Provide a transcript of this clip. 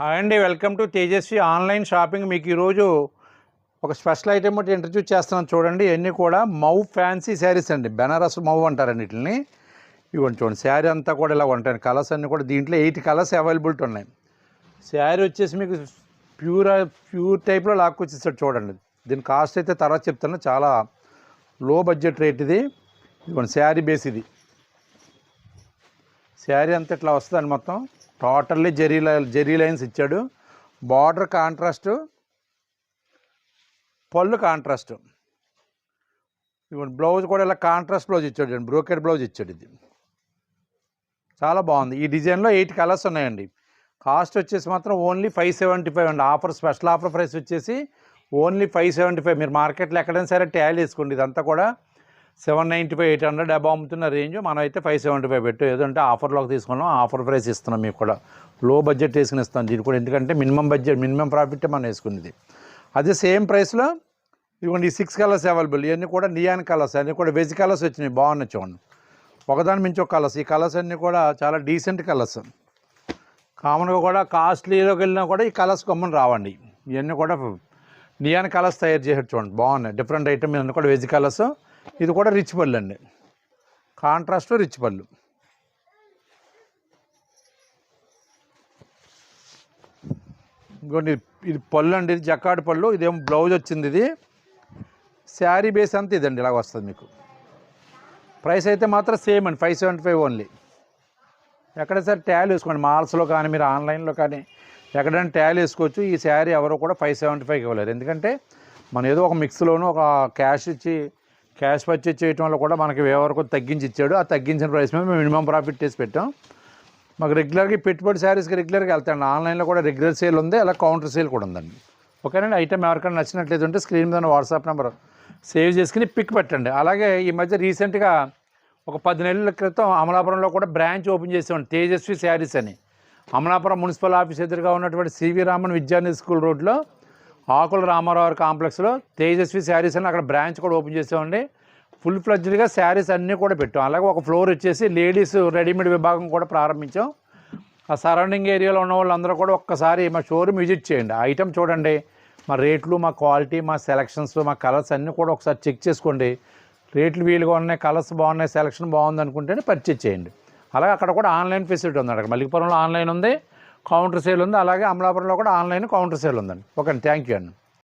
Hi అండి, welcome to Tejaswi online shopping. మీకు ఈరోజు ఒక స్పెషల్ ఐటెం ఒకటి ఇంట్రడ్యూస్ చేస్తున్నాను చూడండి. ఇవన్నీ కూడా మౌ ఫ్యాన్సీ శారీస్ అండి, బెనారస్ మౌ అంటారండి వీటిని. ఇవ్వండి చూడండి, శారీ అంతా కూడా ఇలా ఉంటాయి. కలర్స్ అన్నీ కూడా దీంట్లో 8 కలర్స్ అవైలబిలిటీ ఉన్నాయి. శారీ వచ్చేసి మీకు ప్యూర్ టైప్లో లాక్కొచ్చేసాడు చూడండి. దీని కాస్ట్ అయితే తర్వాత చెప్తాను, చాలా లో బడ్జెట్ రేట్ ఇది. ఇవ్వండి శారీ బేస్ ఇది. శారీ అంతా ఇట్లా వస్తుందండి, మొత్తం టోటల్లీ జెరీ లైన్స్ ఇచ్చాడు. బార్డర్ కాంట్రాస్ట్, పళ్ళు కాంట్రాస్ట్. ఇవ్వండి బ్లౌజ్ కూడా ఇలా కాంట్రాస్ట్ బ్లౌజ్ ఇచ్చాడు, బ్రోకెడ్ బ్లౌజ్ ఇచ్చాడు. ఇది చాలా బాగుంది. ఈ డిజైన్లో 8 కలర్స్ ఉన్నాయండి. కాస్ట్ వచ్చేసి మాత్రం ఓన్లీ 575 అండి. ఆఫర్, స్పెషల్ ఆఫర్ ప్రైస్ వచ్చేసి ఓన్లీ 575. మీరు మార్కెట్లో ఎక్కడైనా సరే ట్యాలీ వేసుకోండి. ఇదంతా కూడా 795, 800 అబౌ అమ్ముతున్న రేంజ్. మనం అయితే 575 పెట్టు. ఏదంటే ఆఫర్లోకి తీసుకున్నాం, ఆఫర్ ప్రైస్ ఇస్తున్నాం. మీకు కూడా లో బడ్జెట్ వేసుకుని ఇస్తాం దీన్ని కూడా, ఎందుకంటే మినిమం ప్రాఫిట్ మనం వేసుకునేది. అదే సేమ్ ప్రైస్లో ఇవ్వండి 6 కలర్స్ అవైలబుల్. ఇవన్నీ కూడా నియాన్ కలర్స్, అన్నీ కూడా వెజ్ కలర్స్ వచ్చినాయి, బాగున్నాయి చూడండి. ఒకదాని మించి ఒక కలర్స్. ఈ కలర్స్ అన్నీ కూడా చాలా డీసెంట్ కలర్స్. కామన్గా కూడా కాస్ట్లీలోకి వెళ్ళినా కూడా ఈ కలర్స్ గమ్మని రావండి. ఇవన్నీ కూడా నియాన్ కలర్స్ తయారు చేసాడు చూడండి, బాగున్నాయి. డిఫరెంట్ ఐటమ్ ఇవన్నీ కూడా వెజ్ కలర్స్. ఇది కూడా రిచ్ పళ్ళు అండి, కాంట్రాస్ట్ రిచ్ పళ్ళు. ఇంకోండి ఇది పళ్ళు అండి, ఇది జకాడ్ పళ్ళు. ఇదేమో బ్లౌజ్ వచ్చింది. ఇది శారీ బేస్ అంతా ఇదండి, ఇలాగ వస్తుంది మీకు. ప్రైస్ అయితే మాత్రం సేమ్ అండి, 575 ఓన్లీ. ఎక్కడైనా సరే ట్యాల్ వేసుకోండి, మాల్స్లో కానీ మీరు ఆన్లైన్లో కానీ ఎక్కడైనా ట్యాల్ వేసుకోవచ్చు. ఈ శారీ ఎవరు కూడా 575 ఇవ్వలేరు, ఎందుకంటే మనం ఏదో ఒక మిక్స్లోనూ ఒక క్యాష్ పర్చేజ్ చేయడం వల్ల కూడా మనకి వరకు తగ్గించి ఇచ్చాడు. ఆ తగ్గించిన ప్రైస్ మీద మేము మినిమం ప్రాఫిట్ చేసి పెట్టాం. మాకు రెగ్యులర్గా పెట్టుబడి శారీస్కి రెగ్యులర్గా వెళ్తాండి. ఆన్లైన్లో కూడా రెగ్యులర్ సేల్ ఉంది, అలా కౌంటర్ సేల్ కూడా ఉందండి. ఓకేనండి. ఐటమ్ ఎవరికైనా నచ్చినట్లయితే ఉంటే స్క్రీన్ మీద వాట్సాప్ నెంబర్ సేవ్ చేసుకుని పిక్ పెట్టండి. అలాగే ఈ మధ్య రీసెంట్గా ఒక 10 నెలల క్రితం అమలాపురంలో కూడా బ్రాంచ్ ఓపెన్ చేసామండి, తేజస్వి శారీస్ అని. అమలాపురం మున్సిపల్ ఆఫీస్ ఎదురుగా ఉన్నటువంటి సివి రామన్ విద్యానిధి స్కూల్ రోడ్లో ఆకుల రామారావు కాంప్లెక్స్లో తేజస్వి శారీస్ అని అక్కడ బ్రాంచ్ కూడా ఓపెన్ చేసామండి. ఫుల్ ఫ్లెడ్జ్డ్గా శారీస్ అన్నీ కూడా పెట్టాం. అలాగే ఒక ఫ్లోర్ వచ్చేసి లేడీస్ రెడీమేడ్ విభాగం కూడా ప్రారంభించాం. ఆ సరౌండింగ్ ఏరియాలో ఉన్న వాళ్ళందరూ కూడా ఒక్కసారి మా షోరూమ్ విజిట్ చేయండి. ఐటమ్ చూడండి, మా రేట్లు, మా క్వాలిటీ, మా సెలక్షన్స్, మా కలర్స్ అన్నీ కూడా ఒకసారి చెక్ చేసుకోండి. రేట్లు వీలుగా ఉన్నాయి, కలర్స్ బాగున్నాయి, సెలక్షన్ బాగుంది అనుకుంటేనే పర్చేజ్ చేయండి. అలాగే అక్కడ కూడా ఆన్లైన్ ఫెసిలిటీ ఉంది. అక్కడ మల్లికపురంలో ఆన్లైన్ ఉంది, కౌంటర్ సేల్ ఉంది. అలాగే అమలాపురంలో కూడా ఆన్లైన్ కౌంటర్ సేల్ ఉందండి. ఓకే అండి, థ్యాంక్ యూ అండి.